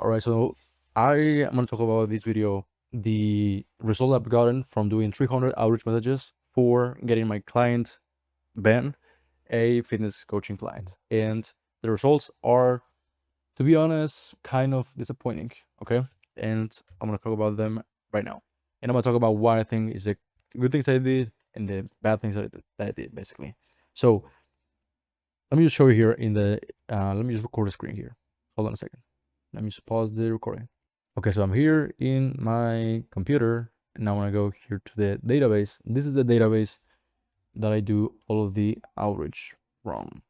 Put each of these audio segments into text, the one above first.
All right, so I am going to talk about this video the result I've gotten from doing 300 outreach messages for getting my client Ben a fitness coaching client, and the results are, to be honest, kind of disappointing. Okay, and I'm going to talk about them right now, and I'm going to talk about what I think is the good things I did and the bad things that I did basically. So let me just show you here in the let me just record the screen here. Hold on a second. Let me just pause the recording. Okay, so I'm here in my computer and I want to go here to the database. This is the database that I do all of the outreach from,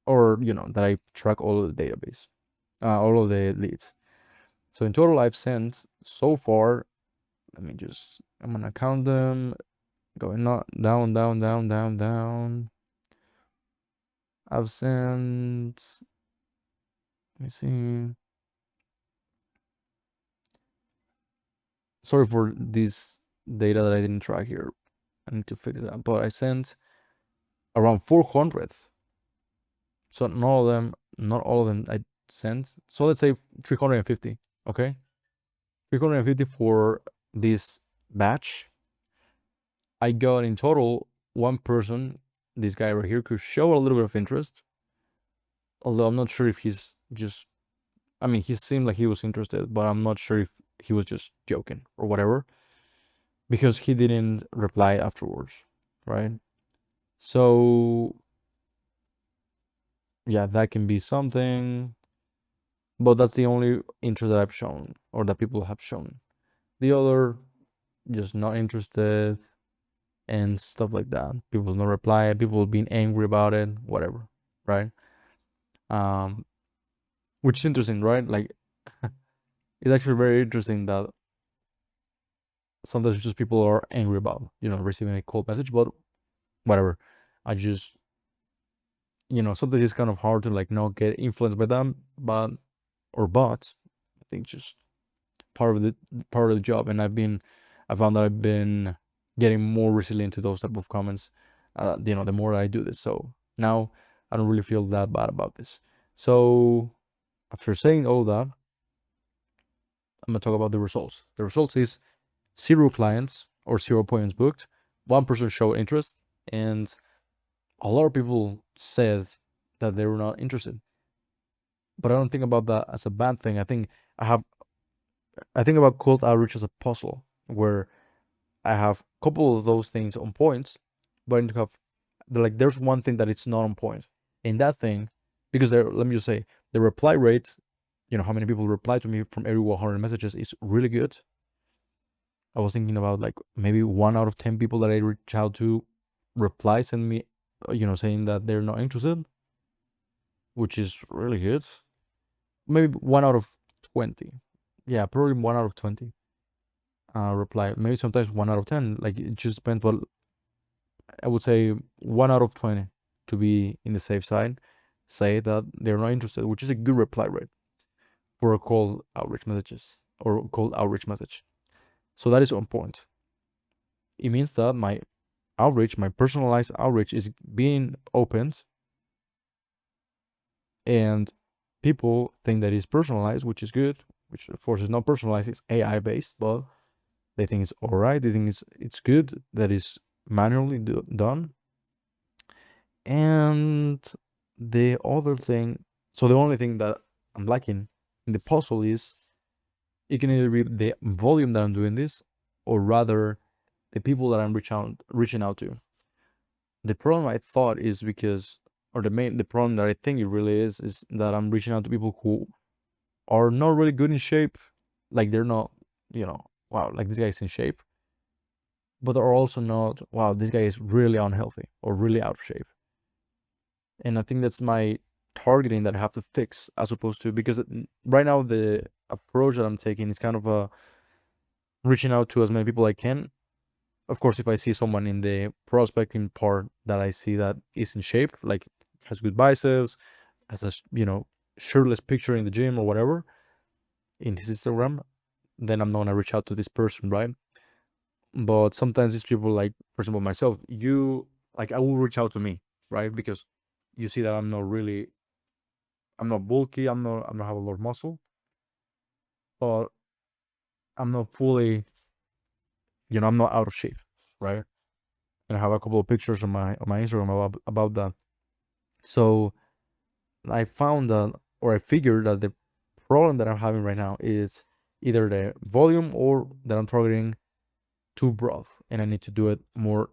or that I track all of the database, all of the leads. So in total, I've sent so far. I'm gonna count them, going not down, down, down, down, down. I've sent. Let me see. Sorry for this data that I didn't track here. I need to fix that. But I sent around 400. So not all of them I sent. So let's say 350. Okay, 350 for this batch. I got in total one person. This guy right here could show a little bit of interest, although I'm not sure if he's just. I mean, he seemed like he was interested, but I'm not sure if he was just joking or whatever, because he didn't reply afterwards, right? So yeah, that can be something, but that's the only interest that I've shown or that people have shown. The other, just not interested and stuff like that. People not reply, people being angry about it, whatever, right? Um, which is interesting, right? Like, it's actually very interesting that sometimes just people are angry about, receiving a cold message, but whatever. I just, sometimes it's kind of hard to like not get influenced by them, but or bots. I think just part of the job, and I found that I've been getting more resilient to those type of comments. The more I do this, so now I don't really feel that bad about this. So after saying all that, I'm gonna talk about the results. The results is 0 clients or 0 appointments booked, 1 person showed interest, and a lot of people said that they were not interested. But I don't think about that as a bad thing. I have I think about cold outreach as a puzzle where I have a couple of those things on points, but I need to have like there's one thing that it's not on point. And that thing, because let me just say, the reply rate, how many people reply to me from every 100 messages is really good. I was thinking about like maybe 1 out of 10 people that I reach out to reply, send me, saying that they're not interested, which is really good. Maybe 1 out of 20. Yeah, probably 1 out of 20 reply. Maybe sometimes 1 out of 10. Like it just depends. But I would say 1 out of 20 to be in the safe side. Say that they're not interested, which is a good reply rate for a cold outreach messages or cold outreach message. So that is on point. It means that my outreach, my personalized outreach, is being opened, and people think that it's personalized, which is good. Which of course is not personalized; it's AI based, but they think it's all right. They think it's good that is manually done. And the other thing, so the only thing that I'm lacking in the puzzle is it can either be the volume that I'm doing this, or rather the people that I'm reaching out to. The problem I thought is because, or the problem that I think it really is that I'm reaching out to people who are not really good in shape. Like they're not, wow, like this guy's in shape, but are also not, wow, this guy is really unhealthy or really out of shape. And I think that's my targeting that I have to fix, as opposed to, because right now the approach that I'm taking is kind of reaching out to as many people I can. Of course, if I see someone in the prospecting part that I see that is in shape, like has good biceps, has a shirtless picture in the gym or whatever in his Instagram, then I'm not gonna reach out to this person, right? But sometimes these people, like for example myself, you like I will reach out to me, right? Because you see that I'm not bulky, I'm not have a lot of muscle. but I'm not fully, I'm not out of shape, right? And I have a couple of pictures on my Instagram about that. So I found that, or I figured that the problem that I'm having right now is either the volume or that I'm targeting too broad, and I need to do it more,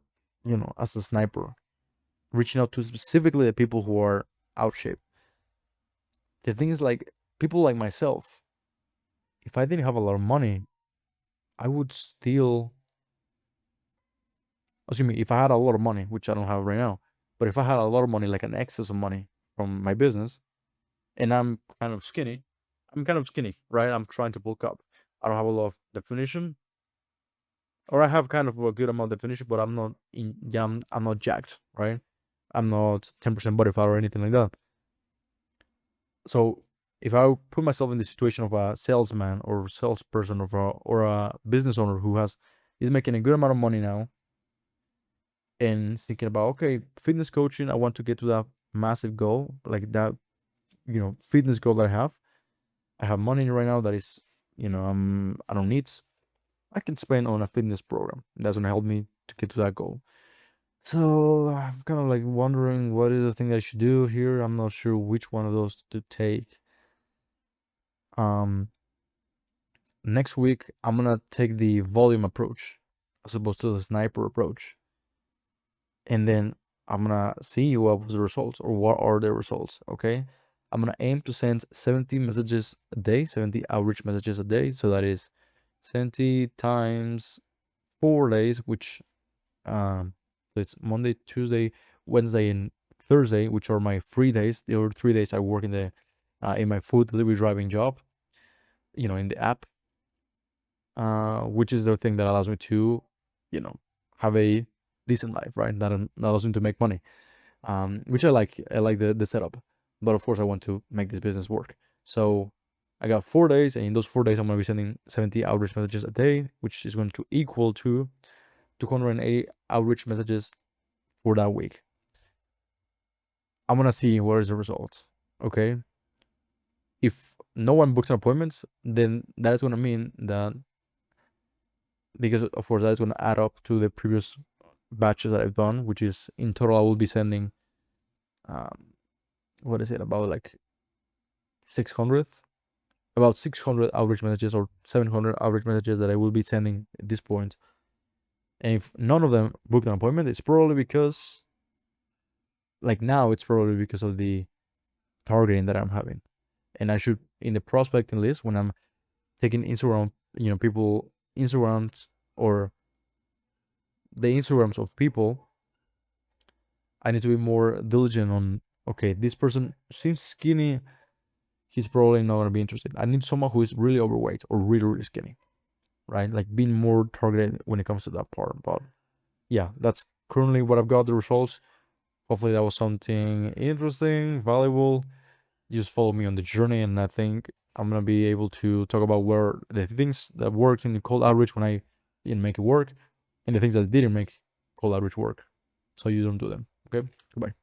as a sniper, reaching out to specifically the people who are out of shape. The thing is, like, people like myself, if I didn't have a lot of money, I would still, excuse me, if I had a lot of money, which I don't have right now, but if I had a lot of money, like an excess of money from my business, and I'm kind of skinny, right? I'm trying to bulk up. I don't have a lot of definition, or I have kind of a good amount of definition, but I'm not yeah, I'm not jacked, right? I'm not 10% body fat or anything like that. So if I put myself in the situation of a salesman or salesperson or a business owner who is making a good amount of money now and thinking about, okay, fitness coaching, I want to get to that massive goal, like that, fitness goal that I have money right now that is, I don't need, I can spend on a fitness program. That's gonna help me to get to that goal. So I'm kind of like wondering what is the thing that I should do here. I'm not sure which one of those to take. Um, Next week I'm gonna take the volume approach as opposed to the sniper approach, and then I'm gonna see what was the results or what are the results. Okay, I'm gonna aim to send 70 messages a day, 70 outreach messages a day. So that is 70 times 4 days, which so it's Monday, Tuesday, Wednesday, and Thursday, which are my free days. The other 3 days I work in my food delivery driving job, in the app, which is the thing that allows me to, you know, have a decent life, right? That allows me to make money, which I like. I like the setup, but of course I want to make this business work. So I got 4 days, and in those 4 days I'm gonna be sending 70 outreach messages a day, which is going to equal to 280 outreach messages for that week. I'm gonna see what is the result. Okay. If no one books an appointments, then that is gonna mean that, because of course that is gonna add up to the previous batches that I've done, which is in total I will be sending what is it, about like 600 about 600 outreach messages or 700 outreach messages that I will be sending at this point. And if none of them booked an appointment, it's probably because, like, now it's probably because of the targeting that I'm having. And I should, in the prospecting list, when I'm taking Instagram, people, Instagrams, or the Instagrams of people, I need to be more diligent on, okay, this person seems skinny, he's probably not gonna be interested. I need someone who is really overweight or really, really skinny, right? Like being more targeted when it comes to that part. But yeah, that's currently what I've got, the results. Hopefully that was something interesting, valuable. Just follow me on the journey, and I think I'm gonna be able to talk about where the things that worked in the cold outreach when I didn't make it work, and the things that didn't make cold outreach work, so you don't do them. Okay, goodbye.